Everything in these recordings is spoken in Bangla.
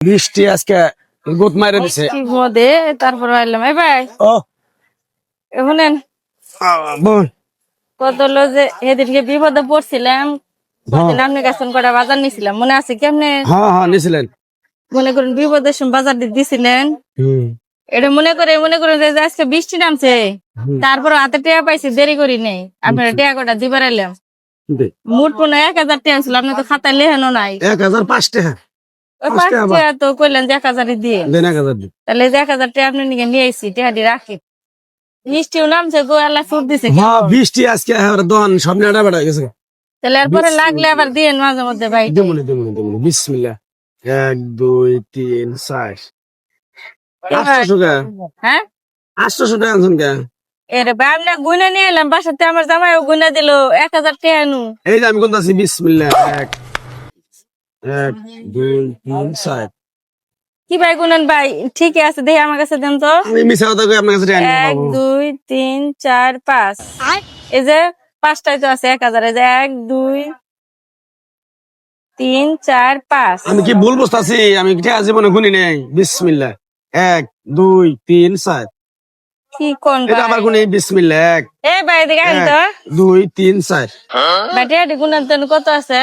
বৃষ্টি আজকে গোত মারে দিছে মধ্যে তারপর আইলাম এই ভাই ও শুনেন বোন কত হলো যে সেদিনকে বিপদে পড়ছিলাম আপনি কাছে কটা বাজার নিছিলাম মনে আছে কেমনে হ্যাঁ নিছিলেন মনে করুন বিপদের সময় বাজার দিছিলেন এটা মনে করে যে আজকে বৃষ্টি নামছে তারপর হাতে টেয়া পাইছি দেরি করি নেই আপনারা টেয়া কটা দিবার এলাম মোট কোনো 1000 টাকা ছিল আপনি তো খাতায় লেখানো নাই 1005 টাকা ওই 5 টাকা তো কইলেন যে 1000 দিয়ে দেন 1000 তাহলে 1000 টাকা আপনি নিয়ে আইছি টেহাটি রাখি বৃষ্টিও নামছে গো আল্লাহ সুর দিছে হ্যাঁ বৃষ্টি আজকে দোকান সব নেড়া বেড়া গেছে তাহলে এরপরে লাগলে আবার দিয়েন মাঝে মধ্যে ভাই দেমুনি বিসমিল্লাহ 1 2 3 4 800 টাকা হ্যাঁ 800 টাকা আনছেন কে এরে ভাই আমরা গুনে নিয়ে এলাম বাসাতে আমার জামাইও গুনে দিল 1000 টাকা নু এই যে আমি কোনটাছি বিসমিল্লাহ 1 2 3 4 কি ভাই গুনেন ভাই ঠিকই আছে দেখি আমার কাছে দেন তো আমি মিছা কথা কই আপনার কাছে টাকা নিব 1 2 3 4 5 এই যে পাঁচটাই তো আছে 1000 এই যে 1 2 3 4 5 আমি কি ভুল বুঝতাছি আমি কি টাকা জীবনে গুনি নাই বিসমিল্লাহ 1 2 3 4 কি কোন এটা আমার গুনি বিসমিল্লাহ 1 এ ভাই দেখান তো 2 3 4 ব্যাটারি গুনেন তো কত আছে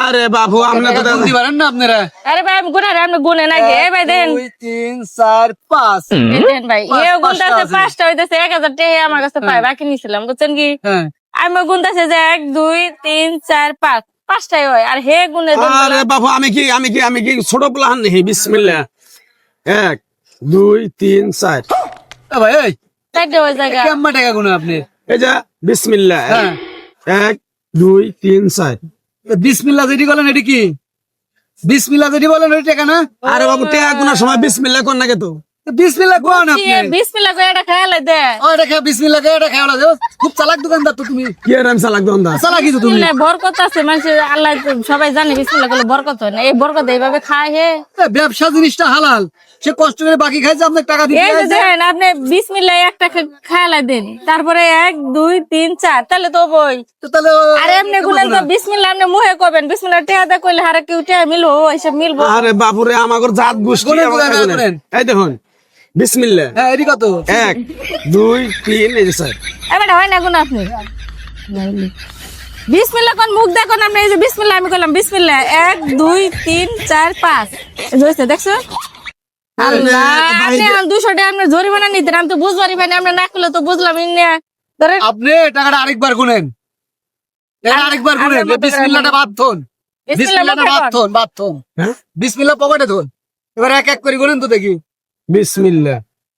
আরে বাবু আপনি তো বুঝতে পারেন না আপনারা আরে ভাই আমি গুনারে আপনি গুনে নাকি এই ভাই দেন 2 3 4 5 দেন ভাই এও গুনতাছে পাঁচটা হইতাছে 1000 টাকা আমার কাছে পাই বাকি নিছিলাম বুঝছেন কি হ্যাঁ আমি গুনতাছে যে 1 2 3 4 5 পাঁচটাই হয় আর হে গুনে দেন আরে বাবু আমি কি ছোট প্লান নেই বিসমিল্লাহ 1 2 3 4 ভাই এই চারটে হয়ে জায়গা কেমন টাকা গুণ আপনি এই যে বিসমিল্লাহ 1 2 3 4 বিসমিল্লাহ যেটি বলেন এটি কি বিসমিল্লাহ যেটি বলেন ওই টাকা না আরে বাবু টাকা গুনার সময় বিসমিল্লাহ কোন নাকি তো বিসমিল্লাহ কোন আপনি বিসমিল্লাহ করে এটা খেয়ালে দে ও এটা খেয়ে বিসমিল্লাহ কে এটা খেয়ে লাগো খুব চালাক দোকানদার তো তুমি কি আর আমি চালাক দন্দা চালাকি তো তুমি বিসমিল্লাহ বরকত আছে মানুষ আল্লাহ তো সবাই জানে বিসমিল্লাহ করলে বরকত হয় না এই বরকত এইভাবে খায় হে ব্যবসা জিনিসটা হালাল সে কষ্ট করে বাকি খাইছে আপনাকে টাকা দিতে এই যে দেখেন আপনি বিসমিল্লাহ একটা খেয়ালে দেন তারপরে 1 2 3 4 তাহলে তো বই তো তাহলে আরে এমনি গুলেন তো বিসমিল্লাহ আপনি মুহে কবেন বিসমিল্লাহ টেহা দা কইলে হারে কেউ টেহা মিলবো এইসব মিলবো আরে বাপুরে আমাগর জাত গোষ্ঠী গুনেন। এই দেখুন বিসমিল্লাহ হ্যাঁ এটি কত 1 2 3 এই যে স্যার এবারে হয় না গুণ আপনি বিসমিল্লাহ কোন মুখ দেখুন আপনি এই যে বিসমিল্লাহ আমি কইলাম বিসমিল্লাহ 1 2 3 4 5 এই যে দেখছো আল্লাহ আপনি 200 টাকা আপনি জরিমানা নিতেন আমি তো বুঝবারই ভাই আপনি না করলে তো বুঝলাম না ধরেন আপনি টাকাটা আরেকবার গুনেন এটা আরেকবার গুনেন বিসমিল্লাহটা বাদ থন বিসমিল্লাহটা বাদ থন হ্যাঁ বিসমিল্লাহ পকেটে থন এবার এক এক করে গুনেন তো দেখি বিসমিল্লাহ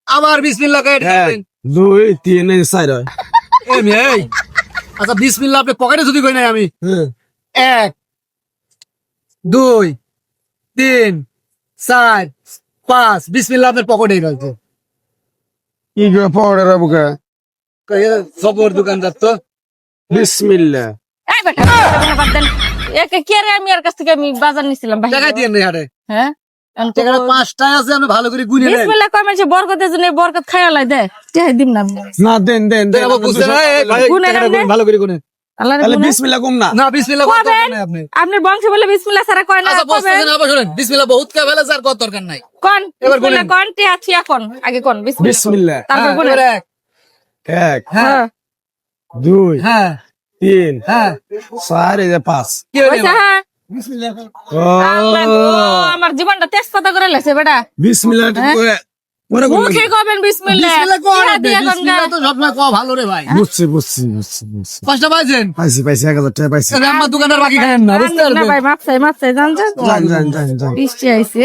আবার বিসমিল্লাহ কে 1 2 3 এই স্যার এই মেয়ে আচ্ছা বিসমিল্লাহ আপনি পকেটে যদি কই নাই আমি হ্যাঁ 1 2 3 4 5 বিসমিল্লাহ আপনার পকেটেই রয়েছে কি গো পড়ে রে বুকা সবর দোকানদার তো বিসমিল্লাহ এই বেটা বাদ দেন একে কি রে আমি আর কাছ থেকে আমি বাজার নিছিলাম ভাই টাকা দিয়ে নেই হারে হ্যাঁ টাকাটা 5টায় আছে আপনি ভালো করে গুনে নেন বিসমিল্লাহ কই মানে বরকতের জন্য বরকত খায়ালাই দে টেহা দিম না না দেন টাকা বুঝতে না এই ভাই গুনে টাকাটা নেন। ভালো করে গুনে আল্লাহ তাহলে বিসমিল্লাহ কম না না বিসমিল্লাহ কত দরকার নাই আপনি আপনার বংশ বলে বিসমিল্লাহ ছাড়া কয় না আচ্ছা বসতেছেন আবার শুনেন বিসমিল্লাহ বহুত কা ফেলে স্যার কত দরকার নাই কোন এবার বিসমিল্লাহ বলেন। কোন টিয়া থিয়া কোন আগে কোন বিসমিল্লাহ তারপর কোন এবার এক 1 হ্যাঁ 2 হ্যাঁ 3 হ্যাঁ 4 এই যে 5 কি হইলো ওইটা হ্যাঁ ও আল্লাহ গো, আমার জীবনটা তেজপাতা করে লেছে বেটা বিসমিল্লাহ পরে মুখে কবেন বিসমিল্লাহ বিসমিল্লাহ কোন টিহা দিয়া কোন বিসমিল্লাহ তো সবসময় কো ভালো রে ভাই বুঝছি 5টা পাইছেন পাইছি 1000 টাকা পাইছি আমার দোকানের বাকি খায়েন না বুঝতে না পারবেন ভাই মাপসাই জানছেন যান বৃষ্টি আইছে